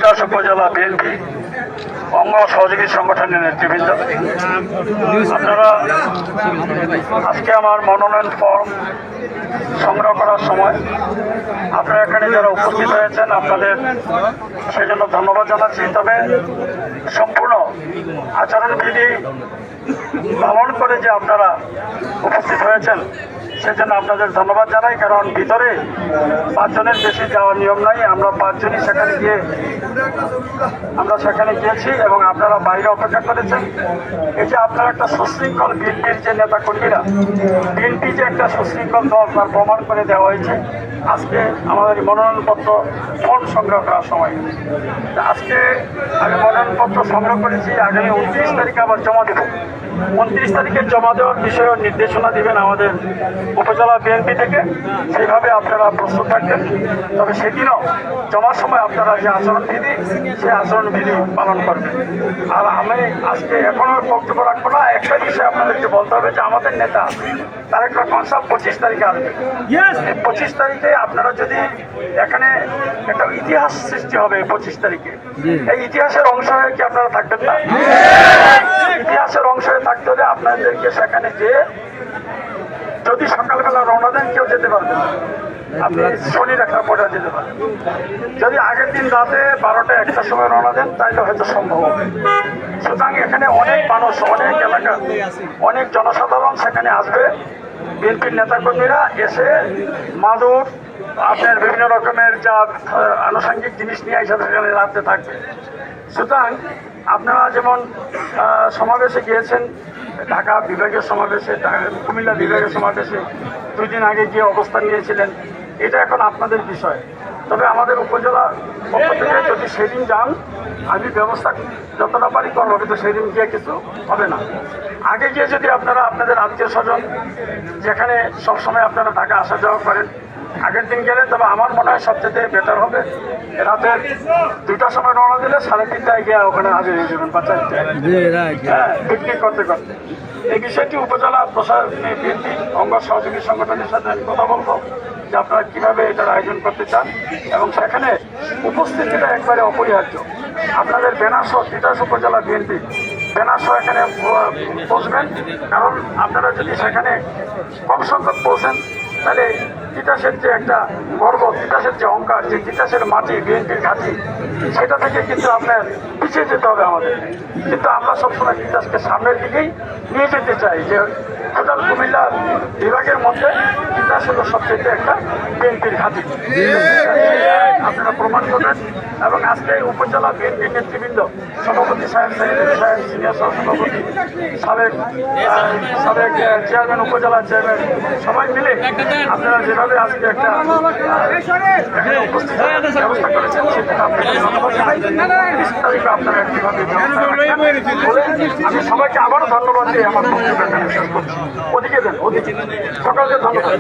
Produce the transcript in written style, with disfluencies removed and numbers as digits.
তিতাস উপজেলা বিএনপি অঙ্গ সহযোগী সংগঠনের নেতৃবৃন্দ, আপনারা আজকে আমার মনোনয়ন ফর্ম সংগ্রহ করার সময় আপনারা এখানে যারা উপস্থিত হয়েছেন আপনাদের সেজন্য ধন্যবাদ জানাচ্ছি। তবে সম্পূর্ণ আচরণবিধি পালন করে যে আপনারা উপস্থিত হয়েছেন সেজন্য আপনাদের ধন্যবাদ জানাই। কারণ ভিতরে 5 জনের বেশি যাওয়ার নিয়ম নাই, আমরা 5 জনই সেখানে গিয়েছি এবং আপনারা বাইরে অপেক্ষা করেছেন। এই যে আপনারা একটা সুশৃঙ্খল বিএনপির যে নেতা কর্মীরা, বিএনপি যে একটা সুশৃঙ্খল দল তার প্রমাণ করে দেওয়া হয়েছে আজকে আমাদের মনোনয়নপত্র ফর্ম সংগ্রহ করার সময়। আজকে আমি মনোনয়নপত্র সংগ্রহ করেছি, আগামী 29 তারিখে আবার জমা দেব। 29 তারিখে জমা দেওয়ার বিষয়েও নির্দেশনা দিবেন আমাদের উপজেলা বিএনপি থেকে, সেইভাবে আপনারা প্রস্তুত থাকবেন। তবে সেদিনও জমার সময় আপনারা যে আচরণবিধি সেই আচরণবিধি পালন করবেন। আর আমি আজকে এখনও বক্তব্য রাখবো না, একটা বিষয় আপনাদেরকে বলতে হবে যে আমাদের নেতা তারেক রহমান সাহেব 25 তারিখে আসবে। 25 তারিখে আপনারা যদি এখানে একটা ইতিহাস সৃষ্টি হবে 25 তারিখে, এই ইতিহাসের অংশ হয়ে কি আপনারা থাকবেন না? ইতিহাসের অংশ হয়ে থাকতে হলে আপনাদেরকে সেখানে যেয়ে যদি সকালবেলা রওনা দেন কেউ যেতে পারবেন না, আপনি শনি দেখার পরে যেতে পারেন। যদি আগের দিন রাতে 12টা 1টার সময় রওনা দেন তাইলে হয়তো সম্ভব হবে। সুতরাং এখানে অনেক মানুষ, অনেক এলাকা, অনেক জনসাধারণ সেখানে আসবে। বিএনপির নেতাকর্মীরা এসে মাদুর আপনার বিভিন্ন রকমের যা আনুষঙ্গিক জিনিস নিয়ে এসে সেখানে রাখতে থাকবে। সুতরাং আপনারা যেমন সমাবেশে গিয়েছেন, ঢাকা বিভাগের সমাবেশে, কুমিল্লা বিভাগের সমাবেশে 2 দিন আগে গিয়ে অবস্থান নিয়েছিলেন, এটা এখন আপনাদের বিষয়। তবে আমাদের উপজেলা পক্ষ থেকে যদি সেদিন যান আমি ব্যবস্থা যতটা পারি করবো, কিন্তু সেদিন গিয়ে কিছু হবে না। আগে গিয়ে যদি আপনারা আপনাদের আত্মীয় স্বজন যেখানে সবসময় আপনারা ঢাকা আসা যাওয়া করেন আগের দিন গেলে, তবে আমার মনে হয় সবচেয়ে বেটার হবে রাতের 2টার সময় রওনা দিলে 3:30টায় গিয়ে ওখানে হাজির হয়ে যাবেন বাচ্চাদের পিকনিক করতে করতে। এই বিষয়টি উপজেলা প্রশাসনে বিএনপি অঙ্গ সহযোগী সংগঠনের সাথে আমি কথা বলবো যে আপনারা কীভাবে এটার আয়োজন করতে চান, এবং সেখানে উপস্থিতিটা একবারে অপরিহার্য। আপনাদের ব্যানার সহ তিতাস উপজেলা বিএনপি ব্যানার সহ এখানে পৌঁছবেন, কারণ আপনারা যদি সেখানে কম সংখ্যক পৌঁছেন তাহলে তিতাসের যে একটা গর্ব, তিতাসের যে অহংকার, যে তিতাসের মাটি বিএনপির ঘাঁটি, সেটা থেকে কিন্তু আপনার পিছিয়ে যেতে হবে আমাদের। কিন্তু আমরা সবসময় তিতাসকে সামনের দিকেই নিয়ে যেতে চাই, যে টোটাল কুমিল্লা বিভাগের মধ্যে তিতাস হলো সবচেয়ে একটা বিএনপির ঘাঁটি। আপনারা প্রমাণ করবেন। এবং আজকে উপজেলা বিএনপির নেতৃবৃন্দ, সভাপতি সাহেব, সিনিয়র সহসভাপতি, সাবেক চেয়ারম্যান, উপজেলা চেয়ারম্যান, সবাই মিলে আপনারা যেভাবে আজকে একটা উপস্থিত ব্যবস্থা করেছেন সেটা আপনাদের ধন্যবাদ জানাই। 30 তারিখে আপনারা কীভাবে আমি সবাইকে আবারও ধন্যবাদ দিয়ে আমার বক্তব্য এখানে শেষ করছি। ওদিকে দেন, ওদিকে সকালকে ধন্যবাদ।